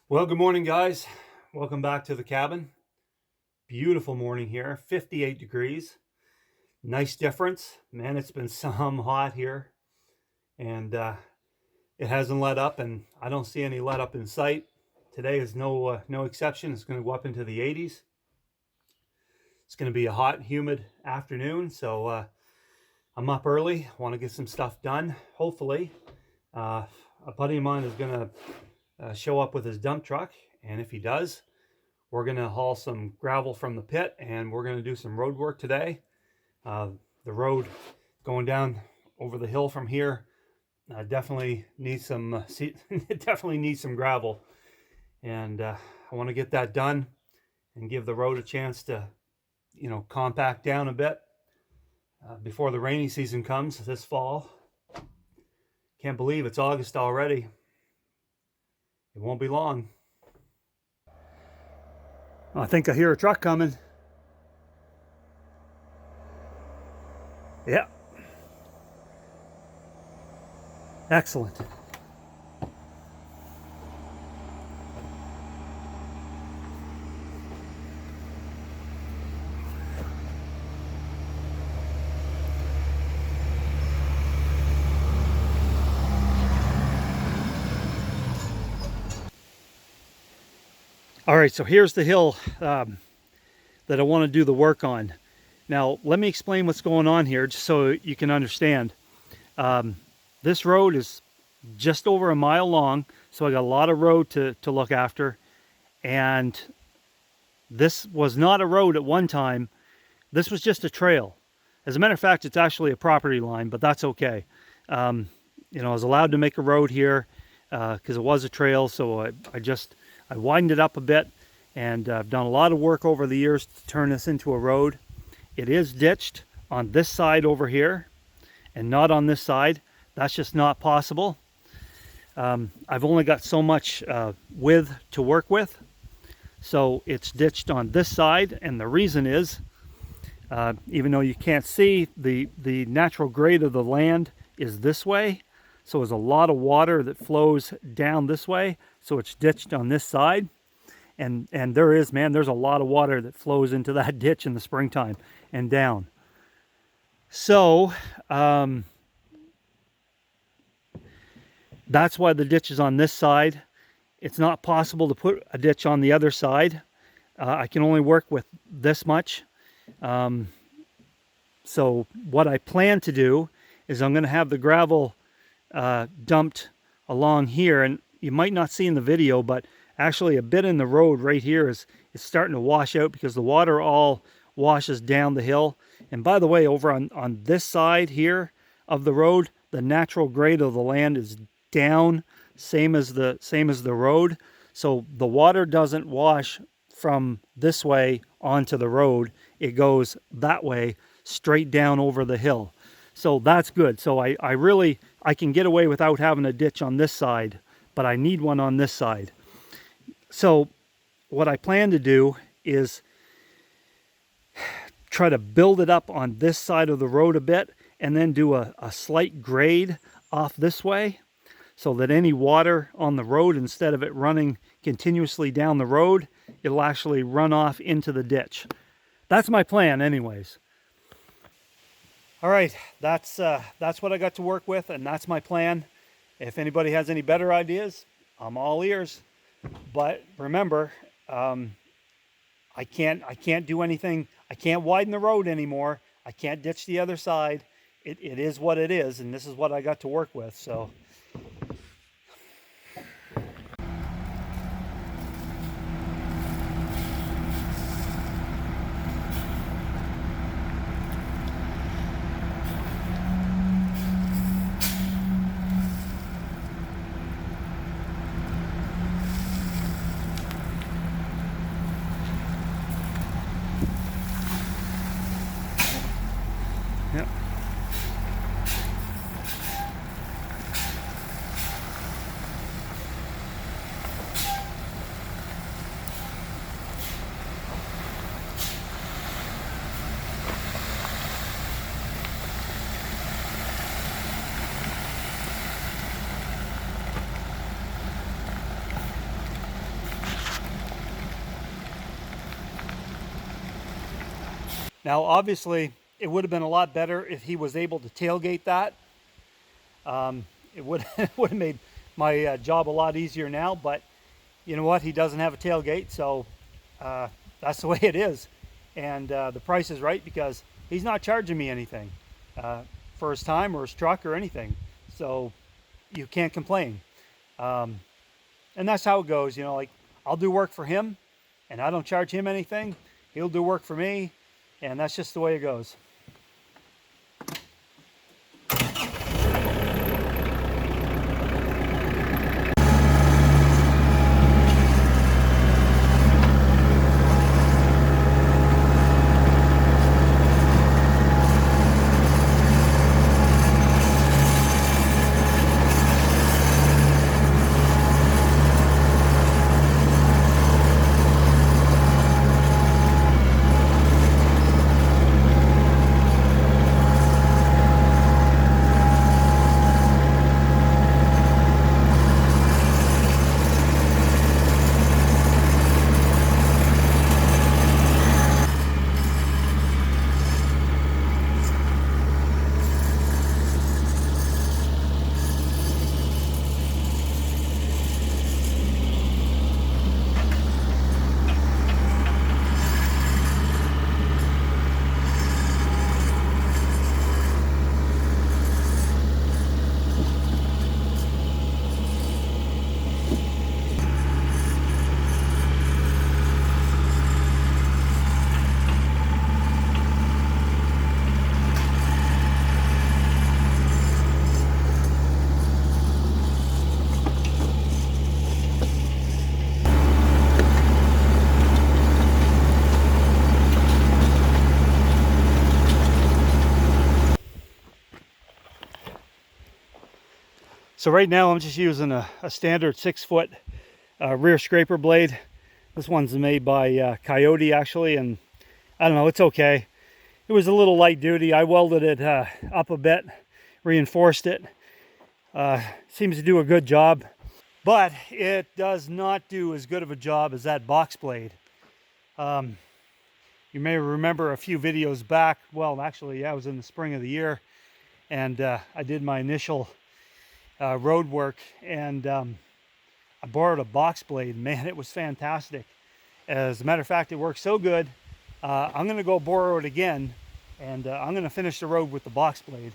Well, good morning, guys. Welcome back to the cabin. Beautiful morning here, 58 degrees. Nice difference. Man, it's been some hot here, and it hasn't let up, and I don't see any let up in sight. Today is no exception. It's going to go up into the 80s. It's going to be a hot, humid afternoon, so I'm up early. Want to get some stuff done, hopefully. A buddy of mine is going to show up with his dump truck, and if he does, we're going to haul some gravel from the pit, and we're going to do some road work today. The road going down over the hill from here definitely needs some it definitely needs some gravel, and I want to get that done and give the road a chance to compact down a bit before the rainy season comes this fall. Can't believe it's August already. It won't be long. I think I hear a truck coming. Yeah. Excellent. All right, so here's the hill that I want to do the work on. Now, let me explain what's going on here just so you can understand. This road is just over a mile long, so I got a lot of road to look after. And this was not a road at one time. This was just a trail. As a matter of fact, it's actually a property line, but that's okay. I was allowed to make a road here because it was a trail, so I widened it up a bit, and I've done a lot of work over the years to turn this into a road. It is ditched on this side over here and not on this side. That's just not possible. I've only got so much width to work with, so it's ditched on this side, and the reason is, even though you can't see, the natural grade of the land is this way, so there's a lot of water that flows down this way, so it's ditched on this side. And there's a lot of water that flows into that ditch in the springtime and down. So that's why the ditch is on this side. It's not possible to put a ditch on the other side. I can only work with this much. So what I plan to do is I'm going to have the gravel dumped along here, and you might not see in the video, but actually a bit in the road right here is starting to wash out because the water all washes down the hill. And by the way, over on this side here of the road, the natural grade of the land is down, same as the road. So the water doesn't wash from this way onto the road. It goes that way straight down over the hill. So that's good. So I can get away without having a ditch on this side, but I need one on this side. So what I plan to do is try to build it up on this side of the road a bit, and then do a slight grade off this way, so that any water on the road, instead of it running continuously down the road, it'll actually run off into the ditch. That's my plan anyways. All right, that's what I got to work with, and that's my plan. If anybody has any better ideas, I'm all ears. But remember, I can't do anything. I can't widen the road anymore. I can't ditch the other side. It is what it is, and this is what I got to work with. So. Yep. Now, obviously, it would have been a lot better if he was able to tailgate that. It would would have made my job a lot easier now, but you know what? He doesn't have a tailgate, so that's the way it is. And the price is right because he's not charging me anything for his time or his truck or anything. So you can't complain. And that's how it goes. You know, like I'll do work for him and I don't charge him anything. He'll do work for me. And that's just the way it goes. So right now I'm just using a standard 6-foot rear scraper blade. This one's made by Kioti actually, and I don't know, it's okay. It was a little light duty. I welded it up a bit, reinforced it. Seems to do a good job, but it does not do as good of a job as that box blade. You may remember a few videos back, well actually yeah, it was in the spring of the year, and I did my initial road work, and I borrowed a box blade. Man, it was fantastic. As a matter of fact, it worked so good, I'm going to go borrow it again, and I'm going to finish the road with the box blade.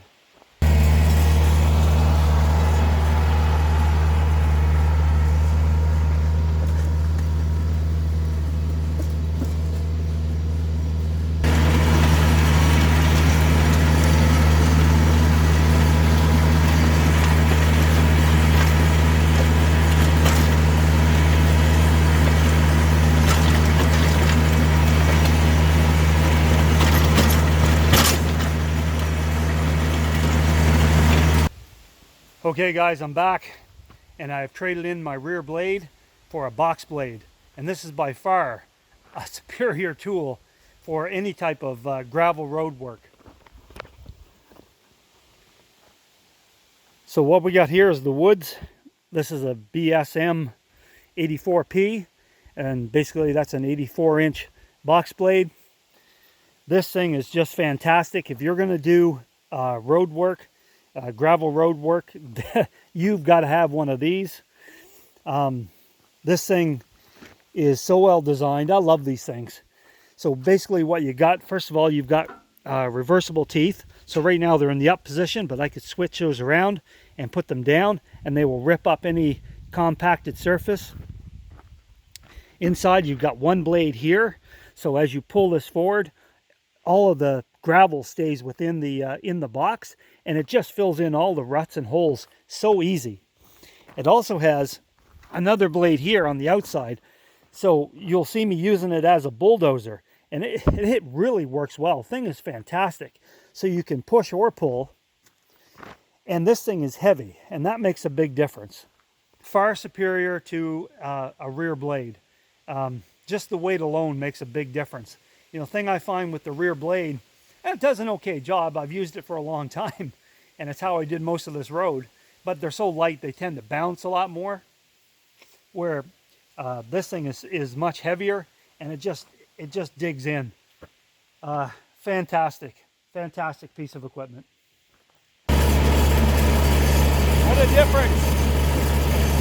Okay guys, I'm back, and I've traded in my rear blade for a box blade, and this is by far a superior tool for any type of gravel road work. So what we got here is the woods. This is a BSM 84P, and basically that's an 84-inch box blade. This thing is just fantastic. If you're going to do road work, gravel road work, you've got to have one of these. This thing is so well designed. I love these things. So basically what you got, first of all, you've got reversible teeth. So right now they're in the up position, but I could switch those around and put them down, and they will rip up any compacted surface. Inside you've got one blade here. So as you pull this forward, all of the gravel stays within the in the box, and it just fills in all the ruts and holes so easy. It also has another blade here on the outside, so you'll see me using it as a bulldozer, and it really works well. The thing is fantastic. So you can push or pull, and this thing is heavy, and that makes a big difference. Far superior to a rear blade. Just the weight alone makes a big difference. You know, thing I find with the rear blade, and it does an okay job. I've used it for a long time, and it's how I did most of this road. But they're so light, they tend to bounce a lot more. Where this thing is much heavier, and it just digs in. fantastic, fantastic piece of equipment. What a difference.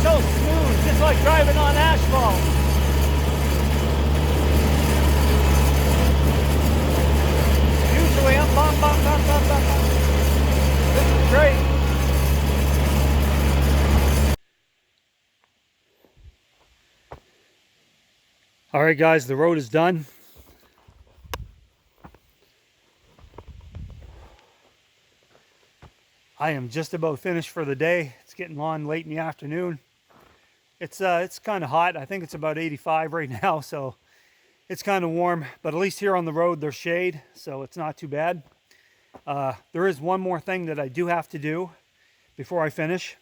So smooth, just like driving on asphalt. Usually I'm bum, bum, bum, bum, bum, bum. This is great. All right, guys, the road is done. I am just about finished for the day. It's getting on late in the afternoon. It's kind of hot. I think it's about 85 right now, so it's kind of warm. But at least here on the road there's shade, so it's not too bad. There is one more thing that I do have to do before I finish.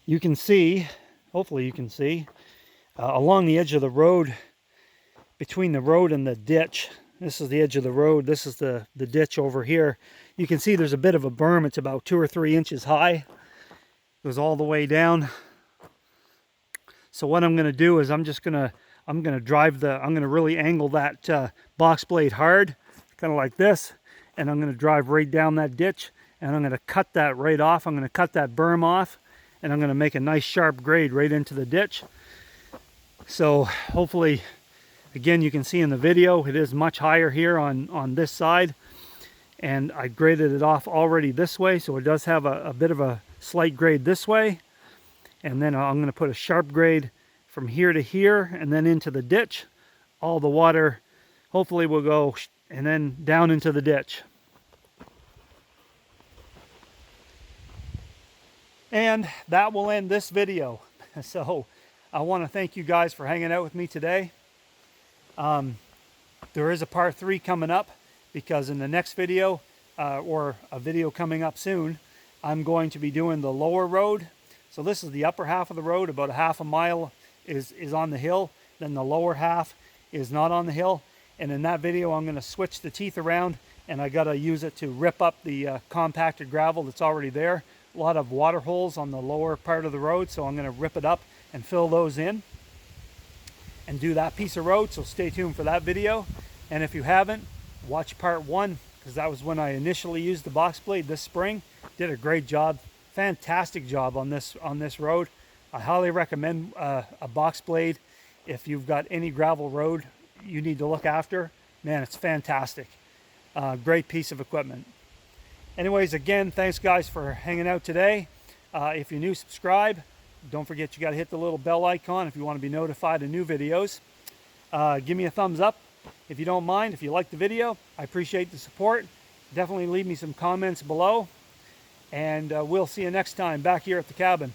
You can see, hopefully you can see, along the edge of the road, between the road and the ditch. This is the edge of the road. This is the ditch over here. You can see there's a bit of a berm. It's about 2 or 3 inches high. It goes all the way down. So what I'm going to do is I'm going to really angle that box blade hard, kind of like this, and I'm going to drive right down that ditch, and I'm going to cut that right off. I'm going to cut that berm off, and I'm going to make a nice sharp grade right into the ditch. So hopefully, again, you can see in the video, it is much higher here on this side. And I graded it off already this way, so it does have a bit of a slight grade this way. And then I'm going to put a sharp grade from here to here and then into the ditch. All the water hopefully will go and then down into the ditch. And that will end this video. So I want to thank you guys for hanging out with me today. There is a part 3 coming up, because in the next video, or a video coming up soon, I'm going to be doing the lower road. So this is the upper half of the road, about a half a mile is on the hill. Then the lower half is not on the hill. And in that video, I'm going to switch the teeth around, and I got to use it to rip up the compacted gravel that's already there. A lot of water holes on the lower part of the road, so I'm going to rip it up and fill those in and do that piece of road. So stay tuned for that video. And if you haven't, watch part 1, because that was when I initially used the box blade this spring. Did a great job, fantastic job on this road. I highly recommend a box blade if you've got any gravel road you need to look after. Man, it's fantastic. Great piece of equipment. Anyways, again, thanks guys for hanging out today. If you're new, subscribe. Don't forget, you got to hit the little bell icon if you want to be notified of new videos. Give me a thumbs up if you don't mind. If you like the video, I appreciate the support. Definitely leave me some comments below. And we'll see you next time back here at the cabin.